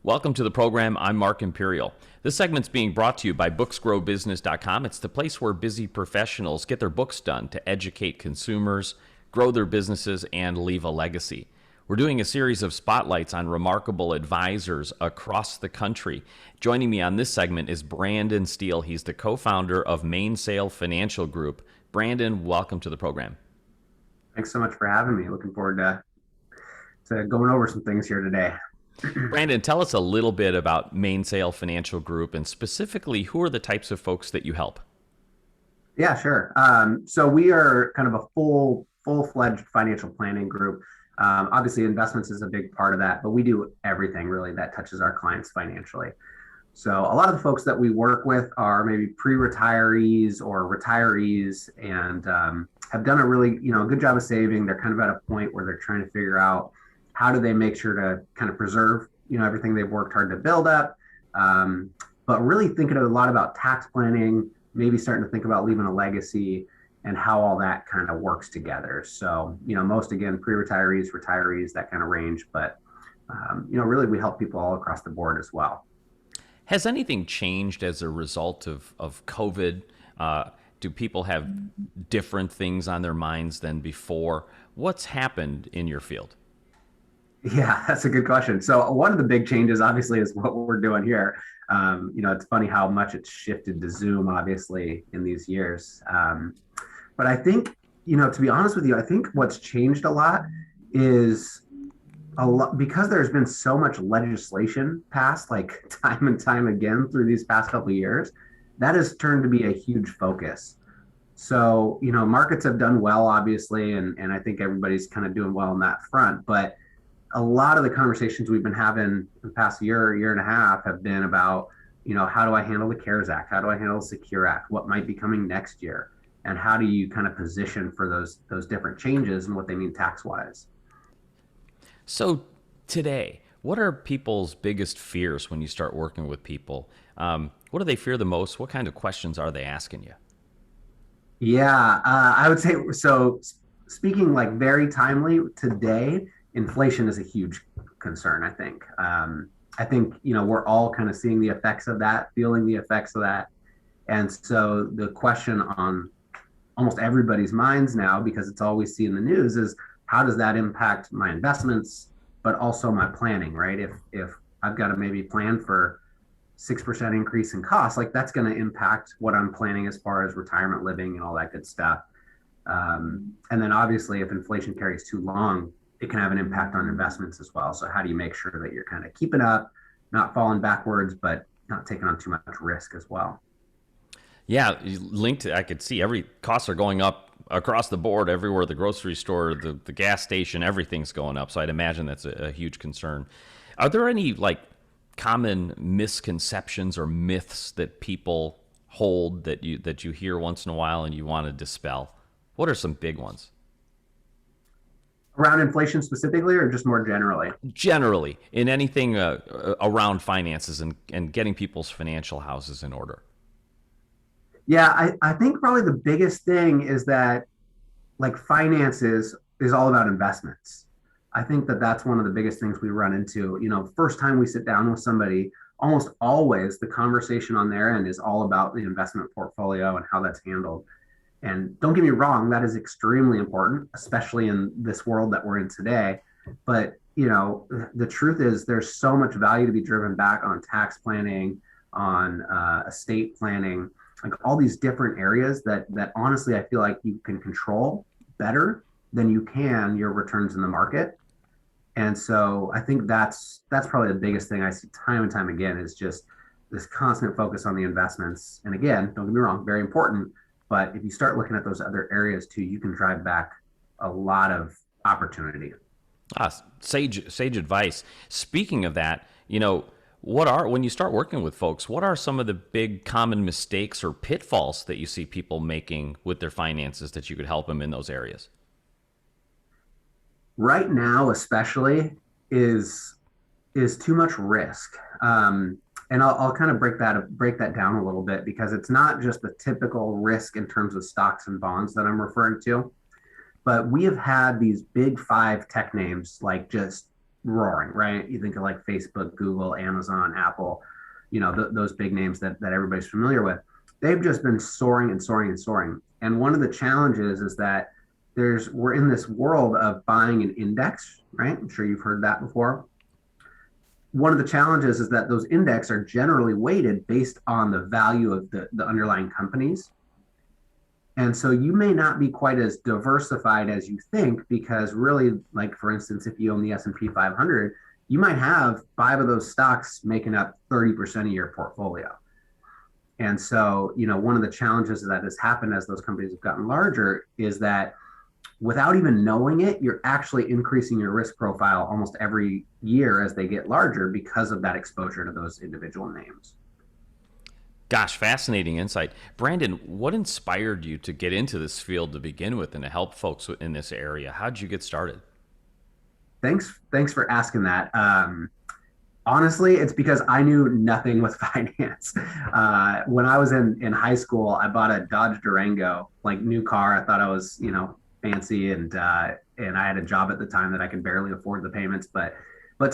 Welcome to the program. I'm Mark Imperial. This segment's being brought to you by booksgrowbusiness.com. It's the place where busy professionals get their books done to educate consumers, grow their businesses, and leave a legacy. We're doing a series of spotlights on remarkable advisors across the country. Joining me on this segment is Brandon Steele. He's the co-founder of Mainsail Financial Group. Brandon, welcome to the program. Thanks so much for having me. Looking forward to going over some things here today. Brandon, tell us a little bit about Mainsail Financial Group and specifically who are the types of folks that you help? Yeah, sure. So we are kind of a full-fledged financial planning group. Obviously, investments is a big part of that, but we do everything really that touches our clients financially. So a lot of the folks that we work with are maybe pre-retirees or retirees and have done a really good job of saving. They're kind of at a point where they're trying to figure out how do they make sure to kind of preserve everything they've worked hard to build up, but really thinking a lot about tax planning, maybe starting to think about leaving a legacy and how all that kind of works together. So most, again, pre-retirees, retirees, that kind of range, but really we help people all across the board as well. Has anything changed as a result of COVID? Do people have different things on their minds than before? What's happened in your field? Yeah, that's a good question. So one of the big changes, obviously, is what we're doing here. It's funny how much it's shifted to Zoom, obviously, in these years. But I think, to be honest with you, I think what's changed a lot is a lot because there's been so much legislation passed, like time and time again through these past couple of years, that has turned to be a huge focus. So, markets have done well, obviously, and I think everybody's kind of doing well on that front. But a lot of the conversations we've been having the past year and a half have been about, how do I handle the CARES Act? How do I handle the Secure Act? What might be coming next year? And how do you kind of position for those different changes and what they mean tax-wise? So today, what are people's biggest fears when you start working with people? What do they fear the most? What kind of questions are they asking you? Yeah, I would say so. Speaking like very timely today, inflation is a huge concern. I think we're all kind of seeing the effects of that, feeling the effects of that, and so the question on almost everybody's minds now, because it's all we see in the news, is how does that impact my investments, but also my planning, right? If I've got to maybe plan for 6% increase in costs, like that's going to impact what I'm planning as far as retirement living and all that good stuff. And then obviously, if inflation carries too long, it can have an impact on investments as well. So how do you make sure that you're kind of keeping up, not falling backwards, but not taking on too much risk as well? Yeah, linked. I could see every costs are going up across the board everywhere. The grocery store, the gas station, everything's going up. So I'd imagine that's a huge concern. Are there any like common misconceptions or myths that people hold that you hear once in a while and you want to dispel? What are some big ones? Around inflation specifically, or just more generally? Generally, in anything around finances and getting people's financial houses in order. Yeah, I think probably the biggest thing is that like finances is all about investments. I think that that's one of the biggest things we run into. First time we sit down with somebody, almost always the conversation on their end is all about the investment portfolio and how that's handled. And don't get me wrong, that is extremely important, especially in this world that we're in today. But, the truth is there's so much value to be driven back on tax planning, on estate planning, like all these different areas that honestly, I feel like you can control better than you can your returns in the market. And so I think that's probably the biggest thing I see time and time again is just this constant focus on the investments. And again, don't get me wrong, very important. But if you start looking at those other areas too, you can drive back a lot of opportunity. Sage advice. Speaking of that, when you start working with folks, what are some of the big common mistakes or pitfalls that you see people making with their finances that you could help them in those areas? Right now, especially, is too much risk. And I'll kind of break that down a little bit because it's not just the typical risk in terms of stocks and bonds that I'm referring to, but we have had these big five tech names like just roaring, right? You think of like Facebook, Google, Amazon, Apple, those big names that everybody's familiar with. They've just been soaring and soaring and soaring. And one of the challenges is that we're in this world of buying an index, right? I'm sure you've heard that before. One of the challenges is that those index are generally weighted based on the value of the underlying companies. And so you may not be quite as diversified as you think, because really, like for instance, if you own the S&P 500, you might have 5 of those stocks making up 30% of your portfolio. And so, one of the challenges that has happened as those companies have gotten larger is that without even knowing it, you're actually increasing your risk profile almost every year as they get larger because of that exposure to those individual names. Gosh, fascinating insight. Brandon, what inspired you to get into this field to begin with and to help folks in this area? How did you get started? Thanks for asking that. Honestly, it's because I knew nothing with finance. When I was in high school, I bought a Dodge Durango, like new car. I thought I was, fancy, and I had a job at the time that I could barely afford the payments, but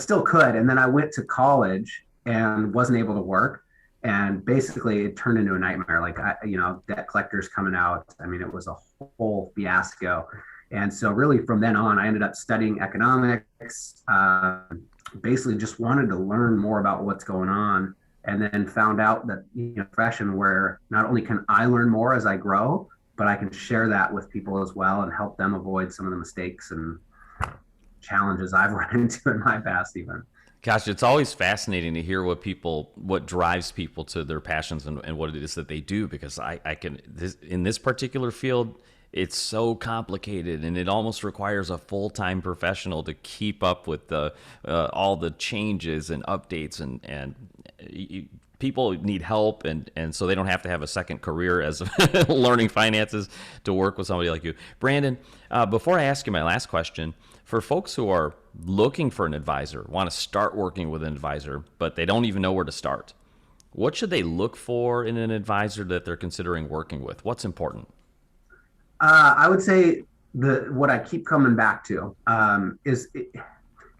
still could. And then I went to college and wasn't able to work, and basically it turned into a nightmare. Like debt collectors coming out. I mean, it was a whole fiasco. And so really from then on, I ended up studying economics. Basically just wanted to learn more about what's going on, and then found out that profession where not only can I learn more as I grow, but I can share that with people as well and help them avoid some of the mistakes and challenges I've run into in my past even. Gosh, it's always fascinating to hear what drives people to their passions and what it is that they do, because in this particular field, it's so complicated, and it almost requires a full-time professional to keep up with all the changes and updates, and people need help, and so they don't have to have a second career as learning finances to work with somebody like you. Brandon, before I ask you my last question, for folks who are looking for an advisor, want to start working with an advisor, but they don't even know where to start, what should they look for in an advisor that they're considering working with? What's important? I would say what I keep coming back to and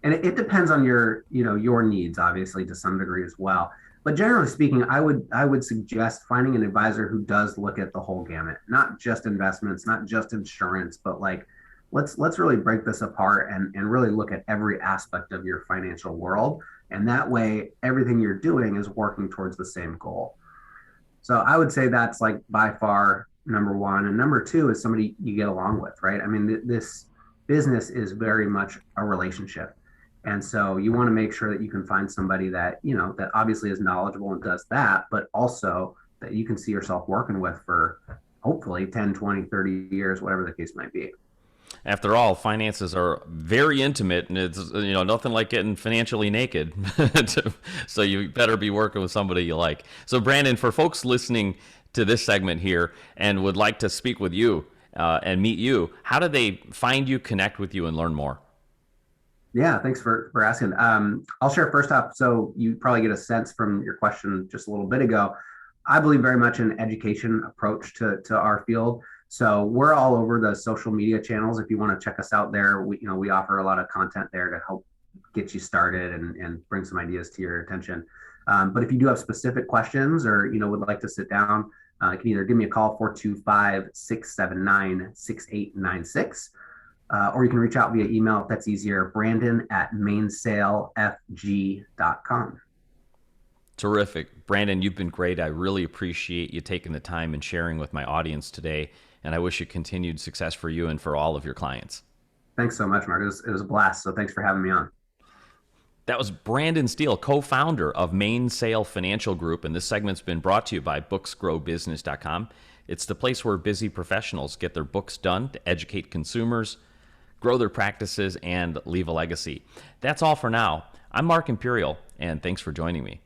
it depends on your needs, obviously, to some degree as well. But generally speaking, I would suggest finding an advisor who does look at the whole gamut, not just investments, not just insurance, but like let's really break this apart and really look at every aspect of your financial world. And that way, everything you're doing is working towards the same goal. So I would say that's like by far number one. And number two is somebody you get along with, right? I mean, this business is very much a relationship. And so you want to make sure that you can find somebody that, that obviously is knowledgeable and does that, but also that you can see yourself working with for hopefully 10, 20, 30 years, whatever the case might be. After all, finances are very intimate, and it's nothing like getting financially naked. So you better be working with somebody you like. So Brandon, for folks listening to this segment here and would like to speak with you and meet you, how do they find you, connect with you, and learn more? Yeah, thanks for asking. I'll share first off. So you probably get a sense from your question just a little bit ago. I believe very much in education approach to our field. So we're all over the social media channels. If you want to check us out there, we offer a lot of content there to help get you started and bring some ideas to your attention. But if you do have specific questions or would like to sit down, you can either give me a call 425-679-6896, or you can reach out via email if that's easier, brandon@mainsailfg.com. Terrific. Brandon, you've been great. I really appreciate you taking the time and sharing with my audience today. And I wish you continued success for you and for all of your clients. Thanks so much, Mark. It was a blast. So thanks for having me on. That was Brandon Steele, co-founder of Mainsail Financial Group. And this segment's been brought to you by booksgrowbusiness.com. It's the place where busy professionals get their books done to educate consumers, grow their practices, and leave a legacy. That's all for now. I'm Mark Imperial, and thanks for joining me.